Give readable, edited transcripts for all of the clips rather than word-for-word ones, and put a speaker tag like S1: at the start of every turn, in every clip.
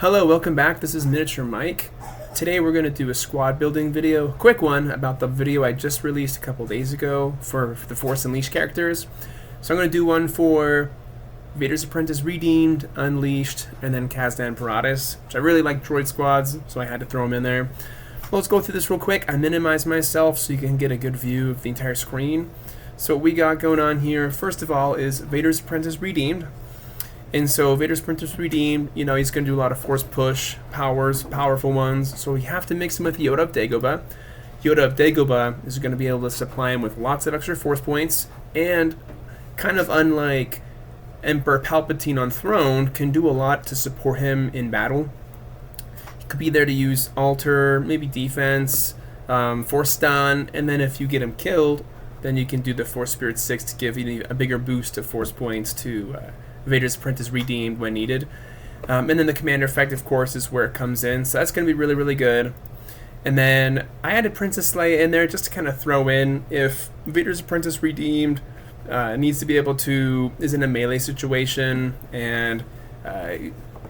S1: Hello, welcome back. This is Miniature Mike. Today we're going to do a squad building video, quick one about the video I just released a couple days ago for the Force Unleashed characters. So I'm going to do one for Vader's Apprentice Redeemed, Unleashed, and then Kazdan Paratus, which I really like droid squads, so I had to throw them in there. Well, let's go through this real quick. I minimized myself so you can get a good view of the entire screen. So what we got going on here, first of all, is Vader's Apprentice Redeemed. And so Vader's Apprentice Redeemed, you know, he's going to do a lot of force push, powers, powerful ones. So we have to mix him with Yoda of Dagobah. Yoda of Dagobah is going to be able to supply him with lots of extra force points, and kind of unlike Emperor Palpatine on throne, can do a lot to support him in battle. He could be there to use alter, maybe defense, force stun, and then if you get him killed, then you can do the Force Spirit 6 to give you a bigger boost of force points to Vader's Apprentice Redeemed when needed. And then the commander effect, of course, is where it comes in. So that's going to be really, really good. And then I added Princess Leia in there just to kind of throw in if Vader's Apprentice Redeemed needs to be able to, is in a melee situation, and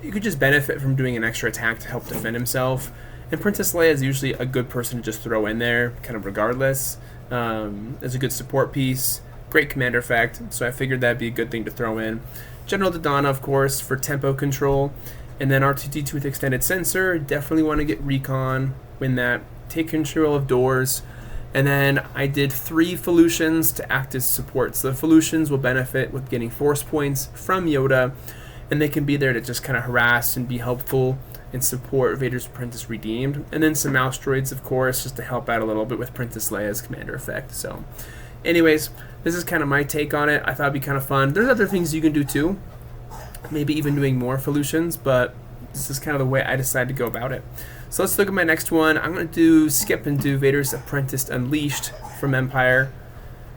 S1: you could just benefit from doing an extra attack to help defend himself. And Princess Leia is usually a good person to just throw in there, kind of regardless. As a good support piece. Great commander effect, so I figured that'd be a good thing to throw in. General Dodonna, of course, for tempo control, and then R2-D2 with extended sensor. Definitely want to get recon, win that, take control of doors, and then I did 3 Felutions to act as support. So the Felutions will benefit with getting force points from Yoda, and they can be there to just kind of harass and be helpful and support Vader's Apprentice Redeemed. And then some mouse droids, of course, just to help out a little bit with Princess Leia's commander effect. So anyways, this is kind of my take on it. I thought it'd be kind of fun. There's other things you can do too, maybe even doing more Felutions, but this is kind of the way I decided to go about it. So let's look at my next one. I'm going to skip and do Vader's Apprentice Unleashed from Empire.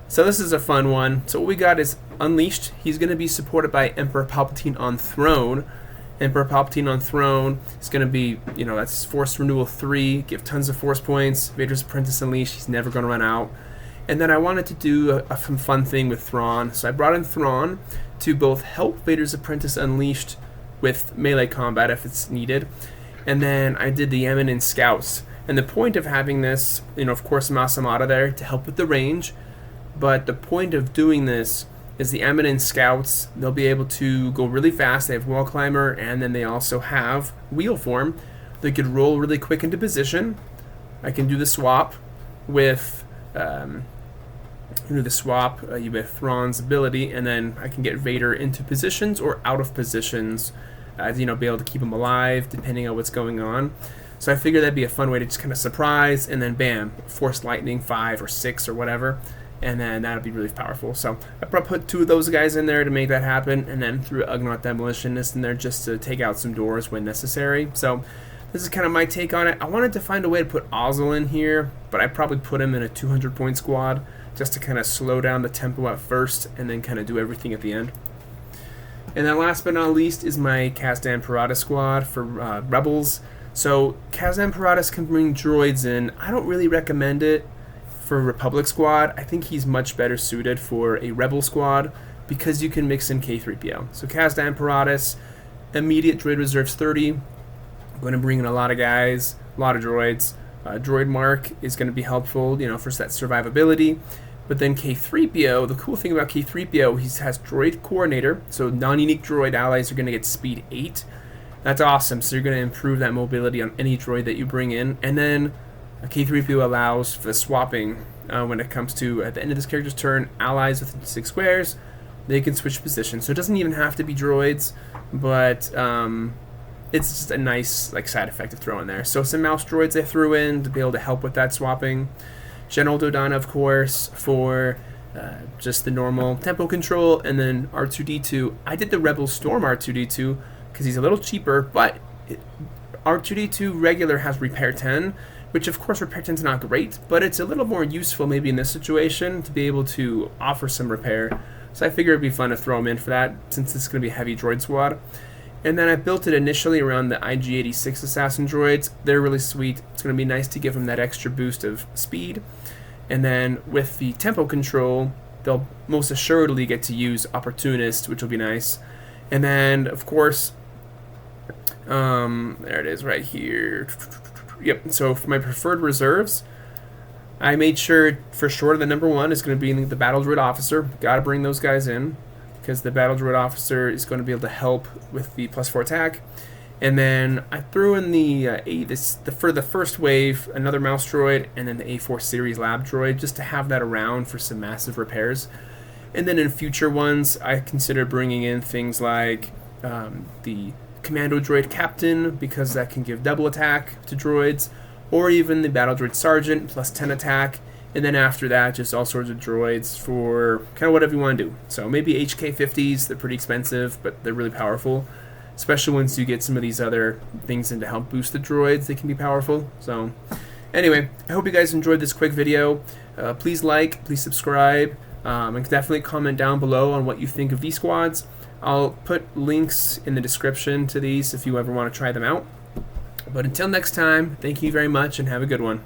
S1: So this is a fun one. So what we got is Unleashed. He's going to be supported by Emperor Palpatine on throne. Emperor Palpatine on throne is going to be, you know, that's Force Renewal 3, give tons of force points. Vader's Apprentice Unleashed, he's never going to run out. And then I wanted to do a fun thing with Thrawn, so I brought in Thrawn to both help Vader's Apprentice Unleashed with melee combat if it's needed, and then I did the Eminent Scouts. And the point of having this, you know, of course, Masamada there to help with the range, but the point of doing this is the Eminent Scouts, they'll be able to go really fast. They have Wall Climber, and then they also have Wheel Form. They could roll really quick into position. I can do the swap with with Thrawn's ability, and then I can get Vader into positions or out of positions, you know, be able to keep him alive depending on what's going on. So I figured that'd be a fun way to just kind of surprise, and then bam, Force Lightning 5 or 6 or whatever, and then that'll be really powerful. So I put 2 of those guys in there to make that happen, and then threw Ugnaught Demolitionist in there just to take out some doors when necessary. So this is kind of my take on it. I wanted to find a way to put Ozzel in here, but I probably put him in a 200-point squad just to kind of slow down the tempo at first and then kind of do everything at the end. And then last but not least is my Kazdan Paratus squad for Rebels. So Kazdan Paratus can bring droids in. I don't really recommend it for Republic squad. I think he's much better suited for a Rebel squad because you can mix in K3PO. So Kazdan Paratus, immediate droid reserves 30. I'm going to bring in a lot of guys, a lot of droids. Droid Mark is going to be helpful, you know, for that survivability. But then K3PO, the cool thing about K3PO, he has Droid Coordinator, so non-unique droid allies are going to get speed 8. That's awesome, so you're going to improve that mobility on any droid that you bring in. And then K3PO allows for the swapping when it comes to, at the end of this character's turn, allies within 6 squares, they can switch positions. So it doesn't even have to be droids, but it's just a nice side effect to throw in there. So some mouse droids I threw in to be able to help with that swapping. General Dodonna, of course, for just the normal tempo control, and then R2-D2. I did the Rebel Storm R2-D2 because he's a little cheaper, but R2-D2 regular has Repair 10, which of course Repair 10 is not great, but it's a little more useful maybe in this situation to be able to offer some repair. So I figured it'd be fun to throw him in for that since it's going to be a heavy droid squad. And then I built it initially around the IG-86 assassin droids. They're really sweet. It's going to be nice to give them that extra boost of speed. And then with the tempo control, they'll most assuredly get to use Opportunist, which will be nice. And then, of course, There it is right here. Yep, so for my preferred reserves, I made sure for sure the number one is going to be the battle droid officer. Got to bring those guys in because the battle droid officer is going to be able to help with the +4 attack. And then I threw in for the first wave another mouse droid and then the A4 series lab droid just to have that around for some massive repairs. And then in future ones, I consider bringing in things like the commando droid captain because that can give double attack to droids, or even the battle droid sergeant plus 10 attack, and then after that just all sorts of droids for kind of whatever you want to do. So maybe HK50s, they're pretty expensive but they're really powerful, especially once you get some of these other things in to help boost the droids. They can be powerful. So anyway, I hope you guys enjoyed this quick video. Please like, please subscribe, and definitely comment down below on what you think of these squads. I'll put links in the description to these if you ever want to try them out. But until next time, thank you very much and have a good one.